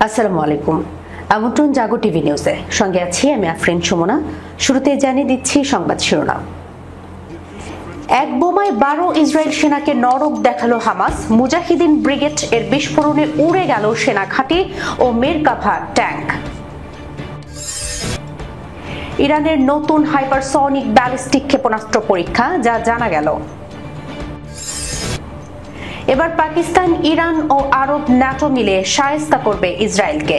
আসসালামু আলাইকুম। আমন্ত্রণ জাগো টিভি নিউজে, সঙ্গে আছি আমি আফরিন সুমনা। শুরুতে জানিয়ে দিচ্ছি সংবাদ শিরোনাম। এক বোমায় 12 ইসরায়েল সেনাকে নরক দেখালো হামাস। মুজাহিদিন ব্রিগেড এর বিস্ফোরণে উড়ে গেল সেনা ঘাঁটি ও মেরকাভা ট্যাঙ্ক। ইরানের নতুন হাইপারসনিক ব্যালিস্টিক ক্ষেপণাস্ত্র পরীক্ষা, যা জানা গেল। এবার পাকিস্তান, ইরান ও আরব ন্যাটো মিলে শায়েস্তা করবে ইসরায়েলকে।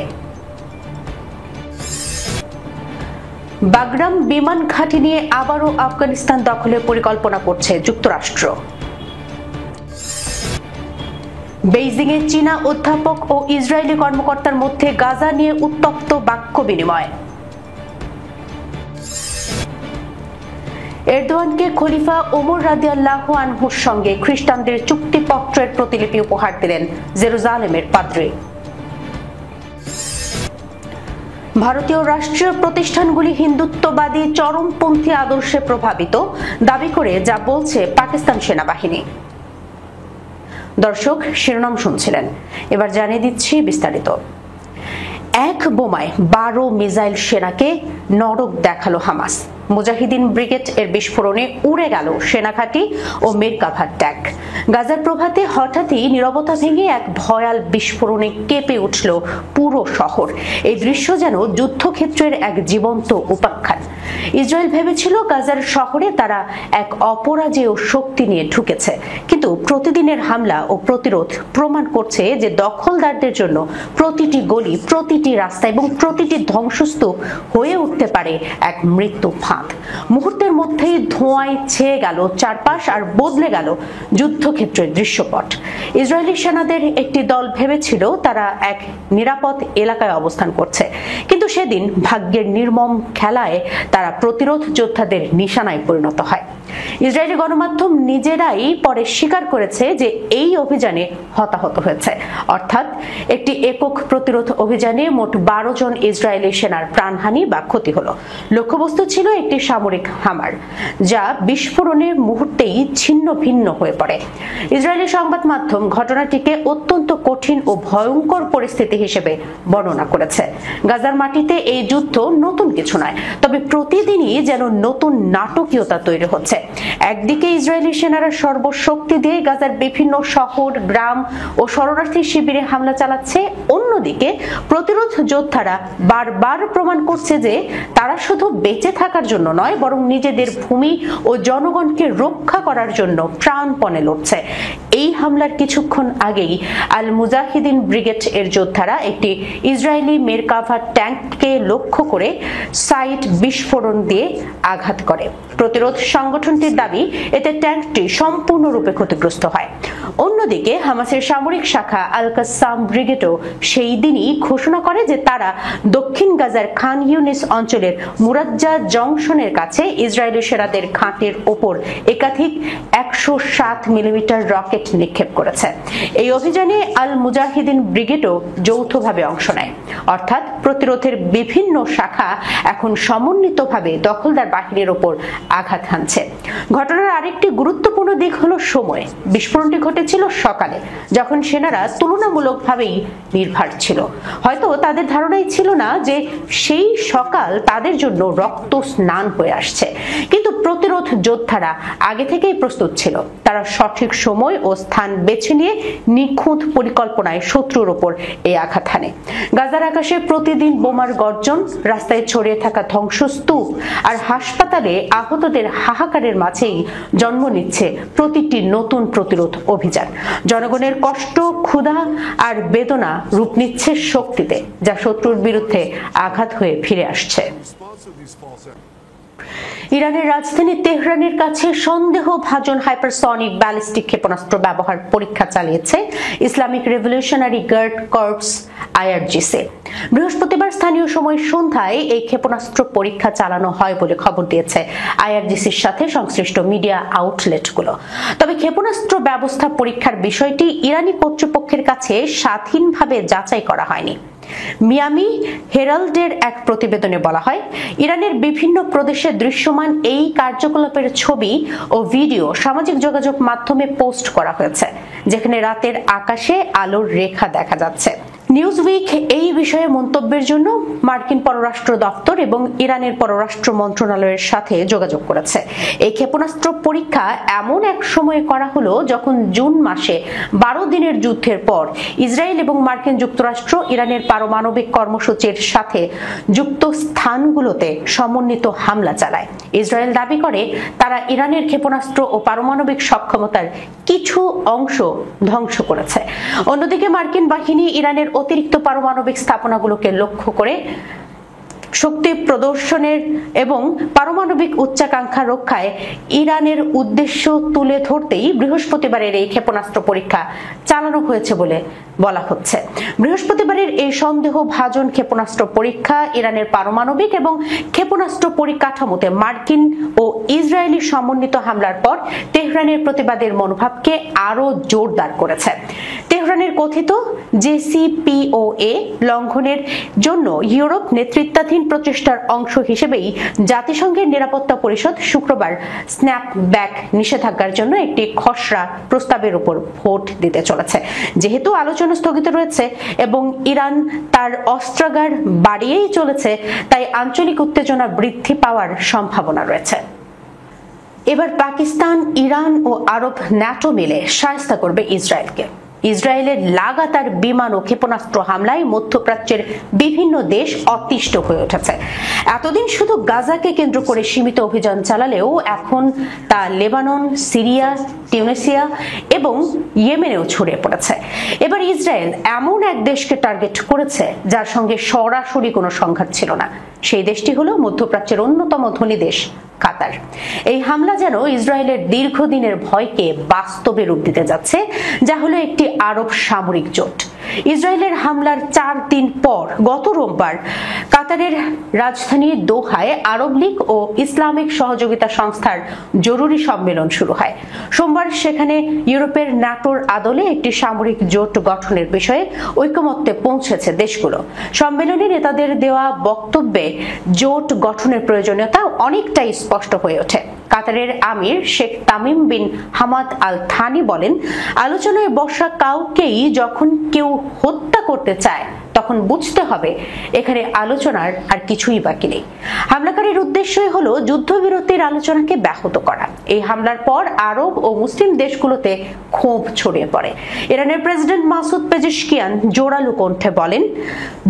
বাগরাম বিমান ঘাঁটি নিয়ে আবারও আফগানিস্তান দখলের পরিকল্পনা করছে যুক্তরাষ্ট্র। বেইজিংয়ে চীনা অধ্যাপক ও ইসরায়েলি কর্মকর্তার মধ্যে গাজা নিয়ে উত্তপ্ত বাক্য বিনিময়। এরদোয়ানকে খলিফা ওমর রাদিয়াল্লাহু আনহুর সঙ্গে খ্রিস্টানদের চুক্তিপত্রের প্রতিলিপি উপহার দিলেন জেরুজালেমের পাদ্রী। ভারতীয় রাষ্ট্রীয় প্রতিষ্ঠানগুলি হিন্দুত্ববাদী চরমপন্থী আদর্শে প্রভাবিত দাবি করে যা বলছে পাকিস্তান সেনাবাহিনী। দর্শক, শিরোনাম শুনছিলেন, এবার জানিয়ে দিচ্ছি বিস্তারিত। এক বোমায় 12 মিসাইল সেনাকে নরক দেখালো হামাস। মুজাহিদিন ব্রিগেড এর বিস্ফোরণে উড়ে গেল সেনাঘাঁটি ও মেরকাভা ট্যাঙ্ক। গাজার প্রভাতে হঠাৎই নীরবতা ভেঙে এক ভয়াল বিস্ফোরণে কেঁপে উঠল পুরো শহর। এই দৃশ্য যেন যুদ্ধক্ষেত্রের এক জীবন্ত উপাখ্যান। ইসরায়েল ভেবেছিল গাজার শহরে তারা এক অপরাজেয় শক্তি নিয়ে ঢুকেছে, কিন্তু প্রতিদিনের হামলা ও প্রতিরোধ প্রমাণ করছে যে দখলদারদের জন্য প্রতিটি গলি, প্রতিটি রাস্তা এবং প্রতিটি ধ্বংসস্তূপ হয়ে উঠতে পারে এক মৃত্যু ফাঁদ। মুহূর্তের মধ্যেই ধোঁয়ায় ছেয়ে গেল চারপাশ আর বদলে গেল যুদ্ধক্ষেত্রের দৃশ্যপট। ইসরায়েলি সেনাদের একটি দল ভেবেছিল তারা এক নিরাপদ এলাকায় অবস্থান করছে, কিন্তু সেদিন ভাগ্যের নির্মম খেলায় তারা প্রতিরোধ যোদ্ধাদের নিশানায় পরিণত হয়। ইসরায়েলি গণমাধ্যম নিজেরাই পরে স্বীকার করেছে যে এই অভিযানে হতাহত হয়েছে, অর্থাৎ একটি একক প্রতিরোধ অভিযানে মোট 12 জন ইসরায়েলি সেনার প্রাণহানি বা ক্ষতি হলো। লক্ষ্যবস্তু ছিল একটি সামরিক হামার, যা বিস্ফোরণের মুহূর্তেই ছিন্ন ভিন্ন হয়ে পড়ে। ইসরায়েলি সংবাদ মাধ্যম ঘটনাটিকে অত্যন্ত কঠিন ও ভয়ঙ্কর পরিস্থিতি হিসেবে বর্ণনা করেছে। গাজার মাটিতে এই যুদ্ধ নতুন কিছু নয়, তবে প্রতিদিনই যেন নতুন নাটকীয়তা তৈরি হচ্ছে। একদিকে ইসরায়েলি সেনারা সর্বশক্তি দিয়ে গাজার বিভিন্ন শহর, গ্রাম ও শরণার্থী শিবিরে হামলা চালাচ্ছে, অন্যদিকে প্রতিরোধ যোদ্ধারা বারবার প্রমাণ করছে যে তারা শুধু বেঁচে থাকার জন্য নয়, বরং নিজেদের ভূমি ও জনগণকে রক্ষা করার জন্য প্রাণপণে লড়ছে। এই হামলার কিছুক্ষণ আগেই আল মুজাহিদিন ব্রিগেড এর যোদ্ধারা একটি ইসরায়েলি মেরকাভা ট্যাঙ্ককে লক্ষ্য করে সাইড বিস্ফোরণ দিয়ে আঘাত করে। প্রতিরোধ সংগঠনটির দাবি এতে ট্যাঙ্কটি সম্পূর্ণরূপে ক্ষতিগ্রস্ত হয়। অন্যদিকে হামাসের সামরিক শাখা আল কাসাম ব্রিগেডও সেই দিনই ঘোষণা করে যে তারা দক্ষিণ গাজার খান ইউনিস অঞ্চলের মুরাজ্জা জংশনের কাছে ইসরায়েলি সেনাদের ঘাঁটির ওপর একাধিক 107 মিলিমিটার রকেট নিক্ষেপ করেছে। এই অভিযানে আল মুজাহিদিন ব্রিগেডও যৌথভাবে অংশ নেয়, অর্থাৎ প্রতিরোধের বিভিন্ন শাখা এখন সমন্বিতভাবে দখলদার বাহিনীর ওপর আঘাত হানছে। ঘটনার আরেকটি গুরুত্বপূর্ণ দিক হলো সময়। বিস্ফোরণটি ঘটেছিল সকালে, যখন সেনারা তুলনামূলকভাবেই নির্ভর ছিল। হয়তো তাদের ধারণাই ছিল না যে সেই সকাল তাদের জন্য রক্ত স্নান হয়ে আসছে, কিন্তু প্রতিরোধ যোদ্ধারা আগে থেকেই প্রস্তুত ছিল। তারা সঠিক সময় ও স্থান বেছে নিয়ে নিখুঁত পরিকল্পনায় শত্রুর ওপর এই আঘাত হানে। গাজার আকাশে প্রতিদিন বোমার গর্জন, রাস্তায় ছড়িয়ে থাকা ধ্বংসস্তূপ আর হাসপাতালে আহতদের হাহাকারের মাঝেই জন্ম নিচ্ছে প্রতিটি নতুন প্রতিরোধ অভিযান। জনগণের কষ্ট, ক্ষুধা আর বেদনা রূপ নিচ্ছে শক্তিতে, যা শত্রুর বিরুদ্ধে আঘাত হয়ে ফিরে আসছে। ইরানের রাজধানী তেহরানের কাছে সন্দেহভাজন হাইপারসনিক ব্যালিস্টিক ক্ষেপণাস্ত্র ব্যবহার পরীক্ষা চালিয়েছে Islamic Revolutionary Guard Corps IRGC। বৃহস্পতিবার স্থানীয় সময় সন্ধ্যায় এই ক্ষেপণাস্ত্র পরীক্ষা চালানো হয় বলে খবর দিয়েছে IRGCর সাথে সংশ্লিষ্ট মিডিয়া আউটলেটগুলো। তবে ক্ষেপণাস্ত্র ব্যবস্থা পরীক্ষার বিষয়টি ইরানি কর্তৃপক্ষের কাছে স্বাধীনভাবে যাচাই করা হয়নি। মিয়ামি হেরাল্ডের এক প্রতিবেদনে বলা হয়, ইরানের বিভিন্ন প্রদেশে দৃশ্যমান এই কার্যকলাপের ছবি ও ভিডিও সামাজিক যোগাযোগ মাধ্যমে পোস্ট করা হয়েছে, যেখানে রাতের আকাশে আলোর রেখা দেখা যাচ্ছে। নিউজউইক এই বিষয়ে মন্তব্যের জন্য মার্কিন পররাষ্ট্র দপ্তর এবং ইরানের পররাষ্ট্র মন্ত্রণালয়ের সাথে যোগাযোগ করেছে। এই ক্ষেপণাস্ত্র পরীক্ষা এমন এক সময়ে করা হলো যখন জুন মাসে 12 দিনের যুদ্ধের পর ইসরায়েল এবং মার্কিন যুক্তরাষ্ট্র ইরানের পারমাণবিক কর্মসূচির সাথে যুক্ত স্থানগুলোতে সমন্বিত হামলা চালায়। ইসরায়েল দাবি করে তারা ইরানের ক্ষেপণাস্ত্র ও পারমাণবিক সক্ষমতার কিছু অংশ ধ্বংস করেছে। অন্যদিকে মার্কিন বাহিনী ইরানের অতিরিক্ত পারমাণবিক স্থাপনাগুলোকে লক্ষ্য করে শক্তি প্রদর্শনের এবং পারমাণবিক উচ্চাকাঙ্ক্ষা রক্ষায় ইরানের উদ্দেশ্য তুলে ধরতেই বৃহস্পতিবারের এই ক্ষেপণাস্ত্র পরীক্ষা চালানো হয়েছে বলে বলা হচ্ছে। বৃহস্পতিবারের এই সন্দেহভাজন ক্ষেপণাস্ত্র পরীক্ষা ইরানের পারমাণবিক এবং ক্ষেপণাস্ত্র পরিকাঠামোতে মার্কিন ও ইসরায়েলি সমন্বিত হামলার পর তেহরানের প্রতিবাদের মনোভাবকে আরো জোরদার করেছে। তেহরানের কথিত জেসিপিওএ লঙ্ঘনের জন্য ইউরোপ নেতৃত্বাধীন প্রচেষ্টার অংশ হিসেবেই জাতিসংঘের নিরাপত্তা পরিষদ শুক্রবার স্ন্যাপব্যাক নিষেধাজ্ঞার জন্য একটি খসড়া প্রস্তাবের উপর ভোট দিতে চলেছে। যেহেতু আলোচনা স্থগিত রয়েছে এবং ইরান তার অস্ত্রাগার বাড়িয়েই চলেছে, তাই আঞ্চলিক উত্তেজনা বৃদ্ধি পাওয়ার সম্ভাবনা রয়েছে। এবার পাকিস্তান, ইরান ও আরব ন্যাটো মিলে শায়েস্তা করবে ইসরায়েলকে। ইসরায়েলের লাগাতার বিমান ও ক্ষেপণাস্ত্র হামলায় মধ্যপ্রাচ্যের বিভিন্ন দেশ অতিষ্ঠ হয়ে উঠেছে। এতদিন শুধু গাজাকে কেন্দ্র করে সীমিত অভিযান চালালেও এখন তা লেবানন, সিরিয়া, টিউনিসিয়া এবং ইয়েমেনেও ছড়িয়ে পড়েছে। এবার ইসরায়েল এমন এক দেশকে টার্গেট করেছে যার সঙ্গে সরাসরি কোনো সংঘাত ছিল না। সেই দেশটি হলো মধ্যপ্রাচ্যের অন্যতম ধনী দেশ কাতার। এই হামলা যেন ইসরায়েলের দীর্ঘদিনের ভয়কে বাস্তবে রূপ দিতে যাচ্ছে, যা হলো একটি আরব সামরিক জোট। ইসরায়েলের হামলার 4 দিন পর গত রোববার কাতারের রাজধানী দোহায় আরব লীগ ও ইসলামিক সহযোগিতা সংস্থার জরুরি সম্মেলন শুরু হয়। সোমবার সেখানে ইউরোপের ন্যাটোর আদলে একটি সামরিক জোট গঠনের বিষয়ে ঐকমত্যে পৌঁছেছে দেশগুলো। সম্মেলনে নেতাদের দেওয়া বক্তব্যে জোট গঠনের প্রয়োজনীয়তা অনেকটাই স্পষ্ট হয়ে ওঠে। কাতারের আমির Sheikh Tamim bin Hamad Al Thani বলেন, আলোচনায় বসা কাউকেই যখন কেউ হত্যা করতে চায় তখন বুঝতে হবে এখানে আলোচনার আর কিছুই বাকি নেই। হামলাকারীর উদ্দেশ্যই হলো যুদ্ধবিরতির আলোচনাকে ব্যাহত করা। এই হামলার পর আরব ও মুসলিম দেশগুলোতে ক্ষোভ ছড়িয়ে পড়ে। ইরানের প্রেসিডেন্ট মাসুদ পেজেশকিয়ান জোরালো কণ্ঠে বলেন,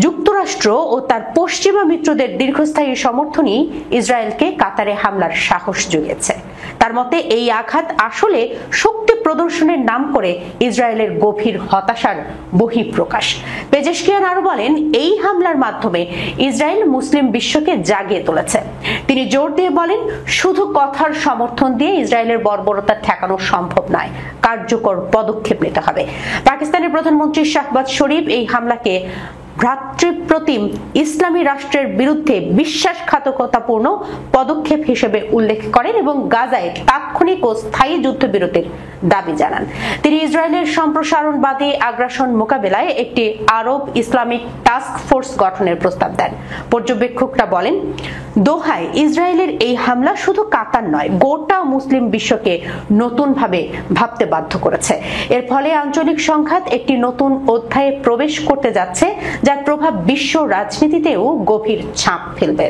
যুক্তরাষ্ট্র ও তার পশ্চিমা মিত্রদের দীর্ঘস্থায়ী সমর্থনই ইসরায়েলকে কাতারে হামলার সাহস জুগিয়েছে। তার মতে এই আঘাত আসলে শক্তি প্রদর্শনের নাম করে ইসরায়েলের গভীর হতাশার বহিঃপ্রকাশ। পেজেশকিয়ান আরো বলেন, এই হামলার মাধ্যমে ইসরায়েল মুসলিম বিশ্বকে জাগিয়ে তুলেছে। তিনি জোর দিয়ে বলেন, শুধু কথার সমর্থন দিয়ে ইসরায়েলের বর্বরতা ঠেকানো সম্ভব নয়, কার্যকর পদক্ষেপ নিতে হবে। পাকিস্তানের প্রধানমন্ত্রী শাহবাজ শরীফ এই হামলাকে ভ্রাতৃপ্রতিম ইসলামী রাষ্ট্রের বিরুদ্ধে বিশ্বাসঘাতকতাপূর্ণ পদক্ষেপ হিসেবে উল্লেখ করেন এবং গাজায় তাৎক্ষণিক ও স্থায়ী যুদ্ধবিরতির দাবি জানান। তিনি ইসরায়েলের সম্প্রসারণবাদী আগ্রাসন মোকাবেলায় একটি আরব ইসলামিক টাস্ক ফোর্স গঠনের প্রস্তাব দেন। পর্যবেক্ষকরা বলেন, দোহায় ইসরায়েলের এই হামলা শুধু কাতার নয়, গোটা মুসলিম বিশ্বকে নতুনভাবে ভাবতে বাধ্য করেছে। এর ফলে আঞ্চলিক সংঘাত একটি নতুন অধ্যায়ে প্রবেশ করতে যাচ্ছে, যার প্রভাব বিশ্ব রাজনীতিতেও গভীর ছাপ ফেলবে।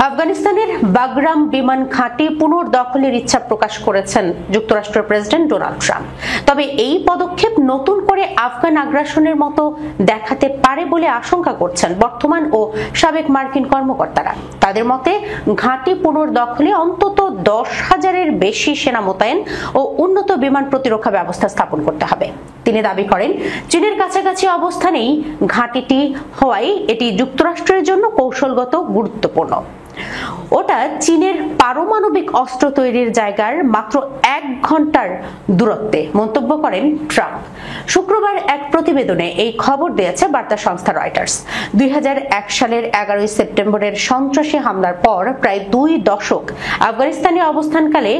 আফগানিস্তানের বাগরাম বিমান ঘাঁটি পুনর্দখলের ইচ্ছা প্রকাশ করেছেন যুক্তরাষ্ট্রের প্রেসিডেন্ট ডোনাল্ড ট্রাম্প। তবে এই পদক্ষেপ নতুন করে আফগান আগ্রাসনের মতো দেখাতে পারে বলে আশঙ্কা করছেন বর্তমান ও সাবেক মার্কিন কর্মকর্তারা। তাদের মতে ঘাঁটি পুনর্দখলে অন্তত 10,000-এর বেশি সেনা মোতায়েন ও উন্নত বিমান প্রতিরক্ষা ব্যবস্থা স্থাপন করতে হবে। তিনি দাবি করেন, চীনের কাছাকাছি অবস্থানেই ঘাঁটিটি হওয়ায় এটি যুক্তরাষ্ট্রের জন্য কৌশলগত গুরুত্বপূর্ণ। ওটা চীনের পারমাণবিক অস্ত্র তৈরির জায়গার মাত্র 1 ঘন্টার দূরত্বে, মন্তব্য করেন ট্রাম্প। শুক্রবার এক প্রতিবেদনে এই খবর দিয়েছে বার্তা সংস্থা রয়টার্স। 2001 সালের 11 সেপ্টেম্বরের সন্ত্রাসী হামলার পর প্রায় 2 দশক আফগানিস্তানে অবস্থানকালে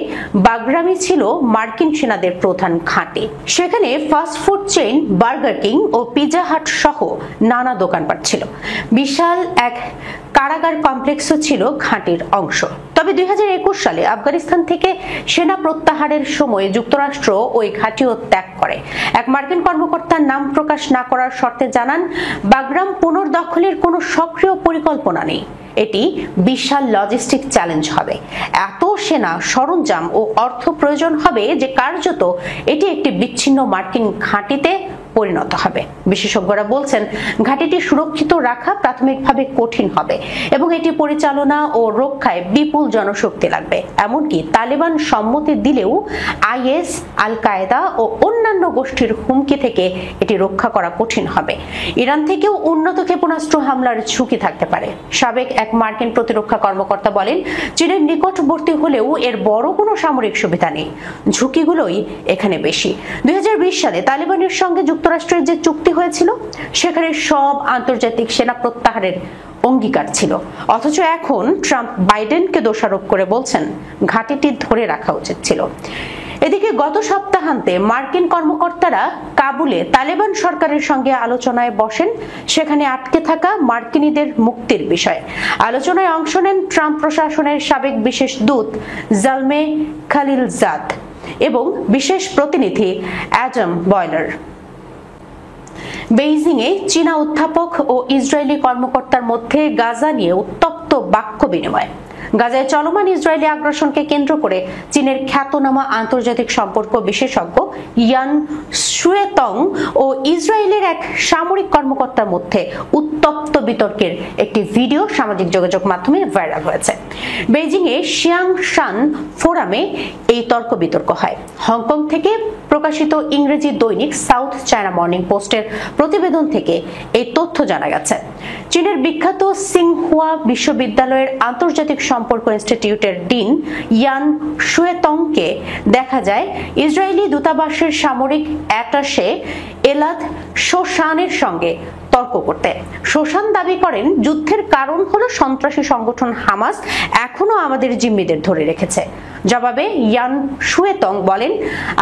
বাগরামই ছিল মার্কিন সেনাদের প্রধান ঘাঁটি। সেখানে ফাস্টফুড চেইন বার্গার কিং ও পিৎজা হাট সহ নানা দোকানপাট ছিল। বিশাল এক কারাগার কমপ্লেক্সও ছিল ঘাঁটির অংশ। তবে 2021 সালে আফগানিস্তান থেকে সেনা প্রত্যাহারের সময় যুক্তরাষ্ট্র ওই ঘাঁটিও ত্যাগ করে। এক মার্কিন কর্মকর্তার নাম প্রকাশ না করার শর্তে জানান, বাগরাম পুনর্দখলের কোনো সক্রিয় পরিকল্পনা নেই। এটি বিশাল লজিস্টিক চ্যালেঞ্জ হবে। এত সেনা সরঞ্জাম ও অর্থ প্রয়োজন হবে যে কার্যত এটি একটি বিচ্ছিন্ন মার্কিন ঘাঁটিতে পরিণত হবে। বিশেষজ্ঞরা বলছেন, ঘাঁটিটি সুরক্ষিত রাখা প্রাথমিকভাবে কঠিন হবে এবং এটি পরিচালনা ও রক্ষায় বিপুল জনশক্তি লাগবে। এমনকি তালেবান সম্মতি দিলেও আইএস, আল কায়েদা ও অন্যান্য গোষ্ঠীর হুমকি থেকে এটি রক্ষা করা কঠিন হবে। ইরান থেকেও উন্নত ক্ষেপণাস্ত্র হামলার ঝুঁকি থাকতে পারে। সাবেক এক মার্কিন প্রতিরক্ষা কর্মকর্তা বলেন, চীনের নিকটবর্তী হলেও এর বড় কোনো সামরিক সুবিধা নেই। ঝুঁকিগুলোই এখানে বেশি। 2020 সালে তালেবানের সঙ্গে যুক্তরাষ্ট্রের যে চুক্তি হয়েছিল সেখানে সব আন্তর্জাতিক সেনা প্রত্যাহারের অঙ্গীকার ছিল, অথচ এখন ট্রাম্প বাইডেনকে দোষারোপ করে বলছেন ঘাঁটিটি ধরে রাখা উচিত ছিল। এদিকে গত সপ্তাহান্তে মার্কিন কর্মকর্তারা কাবুলে তালেবান সরকারের সঙ্গে আলোচনায় বসেন, সেখানে আটকে থাকা মার্কিনীদের মুক্তির বিষয়ে। আলোচনায় অংশ নেন ট্রাম্প প্রশাসনের সাবেক বিশেষ দূত জালমে খালিলজাদ এবং বিশেষ প্রতিনিধি অ্যাডাম বয়লার। বেইজিংয়ে চীনা অধ্যাপক ও ইসরায়েলি কর্মকর্তার মধ্যে গাজা নিয়ে উত্তপ্ত বাক্য বিনিময়। গাজায় চলমান ইসরায়েলি আগ্রাসনকে কেন্দ্র করে চীনের খ্যাতনামা আন্তর্জাতিক সম্পর্ক বিশেষজ্ঞ ইয়ান শুয়েতং ও ইসরায়েলের এক সামরিক কর্মকর্তার মধ্যে উত্তপ্ত বিতর্কের একটি ভিডিও সামাজিক যোগাযোগ মাধ্যমে ভাইরাল হয়েছে। বেইজিংয়ে শিয়াংশান ফোরামে এই তর্ক বিতর্ক হয়। হংকং থেকে প্রকাশিত ইংরেজি দৈনিক সাউথ চায়না মর্নিং পোস্টের প্রতিবেদন থেকে এই তথ্য জানা গেছে। চীনের বিখ্যাত সিংহুয়া বিশ্ববিদ্যালয়ের আন্তর্জাতিক সম্পর্ক ইনস্টিটিউটের ডিন ইয়ান শুয়েতংকে দেখা যায় ইসরায়েলি দূতাবাসের সামরিক অ্যাটাশে এলাদ শোশানের সঙ্গে তর্ক করতে। শোশান দাবি করেন, যুদ্ধের কারণ হলো সন্ত্রাসী সংগঠন হামাস এখনো আমাদের জিম্মিদের ধরে রেখেছে। জবাবে ইয়ান শুয়েতং বলেন,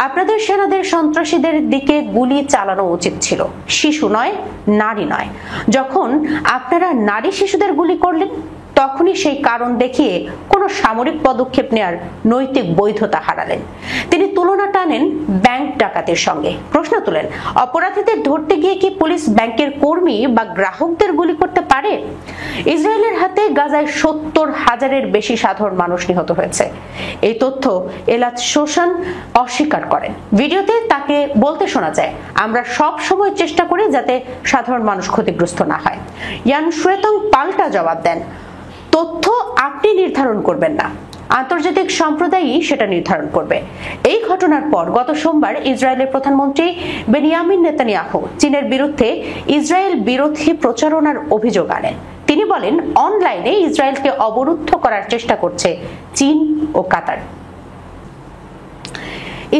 আপনাদের সেনাদের সন্ত্রাসীদের দিকে গুলি চালানো উচিত ছিল, শিশু নয়, নারী নয়। যখন আপনারা নারী শিশুদের গুলি করলেন তখনই সেই কারণ দেখিয়ে কোনো সামরিক পদক্ষেপ নেওয়ার নৈতিক বৈধতা হারালেন। তিনি তুলনা টানেন ব্যাংক ডাকাতের সঙ্গে। প্রশ্ন তোলেন, অপরাধীদের ধরতে গিয়ে কি পুলিশ ব্যাংকের কর্মী বা গ্রাহকদের গুলি করতে পারে? ইসরায়েলের হাতে গাজায় 70,000-এর বেশি সাধারণ মানুষ নিহত হয়েছে। এই তথ্য এলাদ শোশান অস্বীকার করেন। ভিডিওতে তাকে বলতে শোনা যায়, আমরা সব সময় চেষ্টা করি যাতে সাধারণ মানুষ ক্ষতিগ্রস্ত না হয়। ইয়ান শুয়েতং পাল্টা জবাব দেন, তথ্য আপনি নির্ধারণ করবেন না, আন্তর্জাতিক সম্প্রদায়ই সেটা নির্ধারণ করবে। এই ঘটনার পর গত সোমবার ইসরায়েলের প্রধানমন্ত্রী বেনিয়ামিন নেতানিয়াহু চীনের বিরুদ্ধে ইসরায়েল বিরোধী প্রচারণার অভিযোগ আনেন। তিনি বলেন, অনলাইনে ইসরায়েলকে অবরুদ্ধ করার চেষ্টা করছে চীন ও কাতার।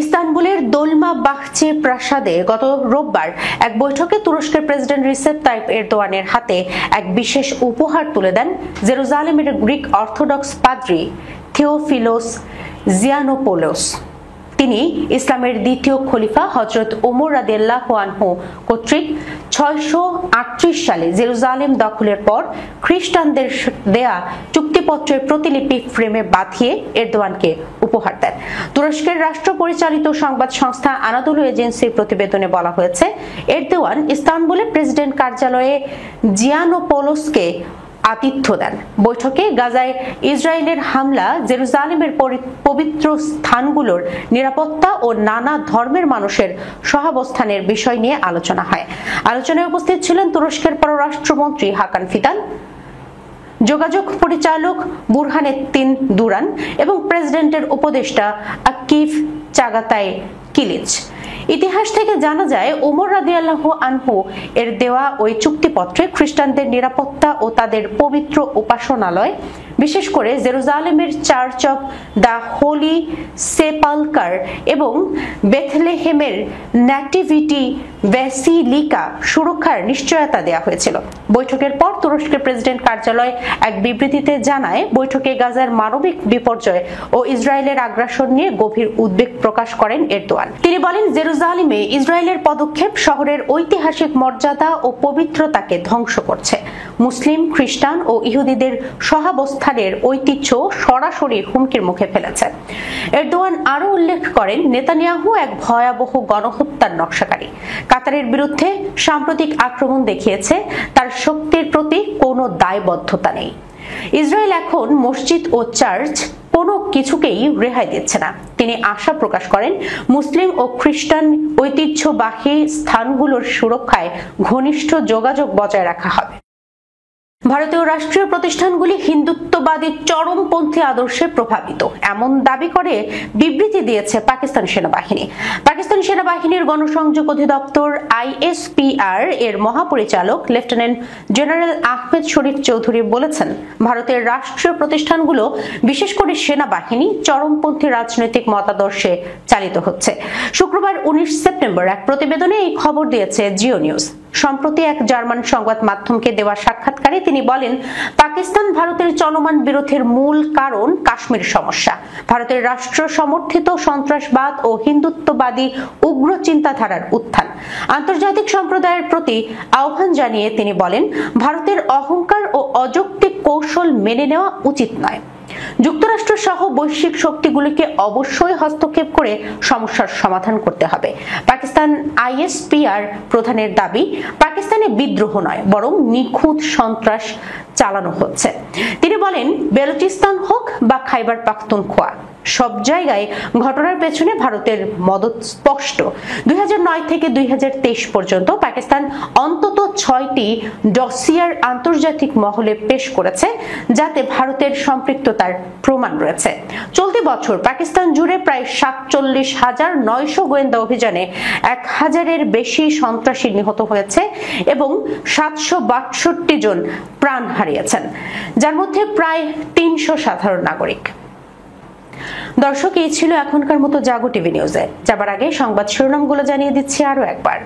ইস্তানবুলের দোলমা বাহচে প্রাসাদে গত রোববার এক বৈঠকে তুরস্কের প্রেসিডেন্ট রিসেপ তাইপ এরদোয়ানের হাতে এক বিশেষ উপহার তুলে দেন জেরুজালেমের গ্রিক অর্থোডক্স পাদ্রী থিওফিলোস জিয়ানোপোলোস। তিনি ইসলামের দ্বিতীয় খলিফা হযরত ওমর রাদিয়াল্লাহু আনহু কর্তৃক 638 সালে জেরুজালেম দখলের পর খ্রিস্টানদের দেয়া চুক্তিপত্রের প্রতিলিপি ফ্রেমে বাঁধিয়ে এরদোয়ানকে উপহার দেন। তুরস্কের রাষ্ট্র পরিচালিত সংবাদ সংস্থা আনাদোলু এজেন্সির প্রতিবেদনে বলা হয়েছে, এরদোয়ান ইস্তানবুলে প্রেসিডেন্ট কার্যালয়ে জিয়ানোপোলোসকে আতিথ্য দেন। বৈঠকে গাজায় ইসরায়েলের হামলা, জেরুজালেমের পবিত্র স্থানগুলোর নিরাপত্তা ও নানা ধর্মের মানুষের সহাবস্থানের বিষয় নিয়ে আলোচনা হয়। আলোচনায় উপস্থিত ছিলেন তুরস্কের পররাষ্ট্রমন্ত্রী হাকান ফিদান, যোগাযোগ পরিচালক বুরহানেত্তিন দুরান এবং প্রেসিডেন্টের উপদেষ্টা আকিভ চাগাতাই কিলিচ। ইতিহাস থেকে জানা যায়, ওমর রাদিয়াল্লাহু আনহু এর দেওয়া ওই চুক্তিপত্রে খ্রিস্টানদের নিরাপত্তা ও তাদের পবিত্র উপাসনালয়, বিশেষ করে জেরুজালেমের চার্চ অব দ্য হোলি সেপালকার এবং বেথলেহেমের ন্যাটিভিটি ভ্যাসিলিকা সুরক্ষার নিশ্চয়তা দেওয়া হয়েছিল। বৈঠকের পর তুরস্কের প্রেসিডেন্ট কার্যালয় এক বিবৃতিতে জানায়, বৈঠকে গাজার মানবিক বিপর্যয় ও ইসরায়েলের আগ্রাসন নিয়ে গভীর উদ্বেগ প্রকাশ করেন এরদোয়ান। তিনি বলেন, জেরুজালেমে ইসরায়েলের পদক্ষেপ শহরের ঐতিহাসিক মর্যাদা ও পবিত্রতাকে ধ্বংস করছে। মুসলিম, খ্রিস্টান ও ইহুদিদের সহাবস্থানের ঐতিহ্য সরাসরি হুমকির মুখে ফেলেছে। এরদোয়ান আরও উল্লেখ করেন, নেতানিয়াহু এক ভয়াবহ গণহত্যার নকশাকারী। কাতারের বিরুদ্ধে সাম্প্রতিক আক্রমণ দেখিয়েছে তার শক্তির প্রতি কোনো দায়বদ্ধতা নেই। ইসরায়েল এখন মসজিদ ও চার্চ কোনো কিছুকেই রেহাই দিচ্ছে না। তিনি আশা প্রকাশ করেন, মুসলিম ও খ্রিস্টান ঐতিহ্যবাহী স্থানগুলোর সুরক্ষায় ঘনিষ্ঠ যোগাযোগ বজায় রাখা হবে। ভারতীয় রাষ্ট্রীয় প্রতিষ্ঠানগুলি হিন্দুত্ববাদী চরমপন্থী আদর্শে প্রভাবিত, এমন দাবি করে বিবৃতি দিয়েছে পাকিস্তান সেনাবাহিনী। পাকিস্তান সেনাবাহিনীর গণসংযোগ অধিদপ্তর ISPR এর মহাপরিচালক লেফটেন্যান্ট জেনারেল আহমেদ শরীফ চৌধুরী বলেছেন, ভারতের রাষ্ট্রীয় প্রতিষ্ঠানগুলো, বিশেষ করে সেনাবাহিনী, চরমপন্থী রাজনৈতিক মতাদর্শে চালিত হচ্ছে। শুক্রবার 19 সেপ্টেম্বর এক প্রতিবেদনে এই খবর দিয়েছে জিও নিউজ। সম্প্রতি এক জার্মান সংবাদ মাধ্যমকে দেওয়া সাক্ষাৎকারে তিনি বলেন, পাকিস্তান ভারতের চলমান বিরোধের মূল কারণ কাশ্মীর সমস্যা। ভারতের রাষ্ট্র সমর্থিত সন্ত্রাসবাদ ও হিন্দুত্ববাদী উগ্র চিন্তাধারার উত্থান। আন্তর্জাতিক সম্প্রদায়ের প্রতি আহ্বান জানিয়ে তিনি বলেন, ভারতের অহংকার ও অযৌক্তিক কৌশল মেনে নেওয়া উচিত নয়। যুক্তরাষ্ট্র সহ বৈশ্বিক শক্তিগুলিকে অবশ্যই হস্তক্ষেপ করে সমস্যার সমাধান করতে হবে। পাকিস্তান ISPR প্রধানের দাবি, পাকিস্তানে বিদ্রোহ নয়, বরং নিখুঁত সন্ত্রাস চালানো হচ্ছে। তিনি বলেন, বেলুচিস্তান হোক বা খাইবার পাখতুনখোয়া, সব জায়গায় ঘটনার পেছনে ভারতের মদত স্পষ্ট। 2009 থেকে 2023 পর্যন্ত পাকিস্তান অন্তত 6টি ডসিয়ার আন্তর্জাতিক মহলে পেশ করেছে, যাতে ভারতের সম্পৃক্ততার প্রমাণ রয়েছে। চলতি বছর পাকিস্তান জুড়ে প্রায় 47,900 গোয়েন্দা অভিযানে 1000-এর বেশি সন্ত্রাসী নিহত হয়েছে এবং 762 জন প্রাণ হারিয়েছেন, যার মধ্যে প্রায় 300 সাধারণ নাগরিক। দর্শক, এই ছিল এখনকার মতো জাগো টিভি নিউজে। যাবার আগে সংবাদ শিরোনামগুলো জানিয়ে দিচ্ছি আরো একবার।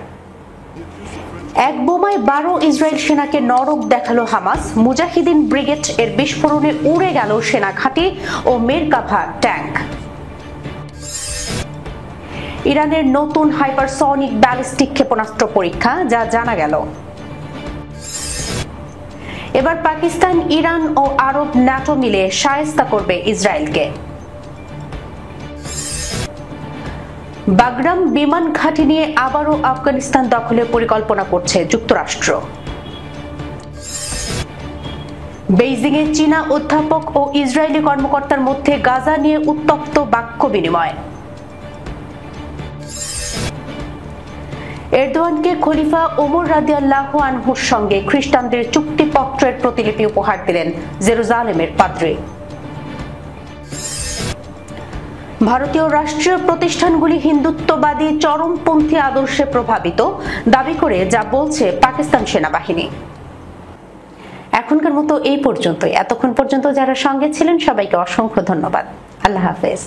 এক বোমায় 12 ইসরায়েল সেনাকে নরক দেখালো হামাস। মুজাহিদিন ব্রিগেড এর বিস্ফোরণে উড়ে গেল সেনা ঘাঁটি ও মেরকাভা ট্যাঙ্ক। ইরানের নতুন হাইপারসনিক ব্যালিস্টিক ক্ষেপণাস্ত্র পরীক্ষা, যা জানা গেল। এবার পাকিস্তান, ইরান ও আরব ন্যাটো মিলে শায়েস্তা করবে ইসরায়েলকে। বাগরাম বিমান ঘাঁটি নিয়ে আবারও আফগানিস্তান দখলের পরিকল্পনা করছে যুক্তরাষ্ট্র। বেইজিংয়ে চীনা অধ্যাপক ও ইসরায়েলি কর্মকর্তার মধ্যে গাজা নিয়ে উত্তপ্ত বাক্য বিনিময়। এরদোয়ানকে খলিফা ওমর রাদিয়াল্লাহু আনহুর সঙ্গে খ্রিস্টানদের চুক্তিপত্রের প্রতিলিপি উপহার দিলেন জেরুজালেমের পাদ্রী। ভারতীয় রাষ্ট্রীয় প্রতিষ্ঠানগুলি হিন্দুত্ববাদী চরমপন্থী আদর্শে প্রভাবিত, দাবি করে যা বলছে পাকিস্তান সেনাবাহিনী। এখনকার মতো এই পর্যন্তই। এতক্ষণ পর্যন্ত যারা সঙ্গে ছিলেন সবাইকে অসংখ্য ধন্যবাদ। আল্লাহ হাফেজ।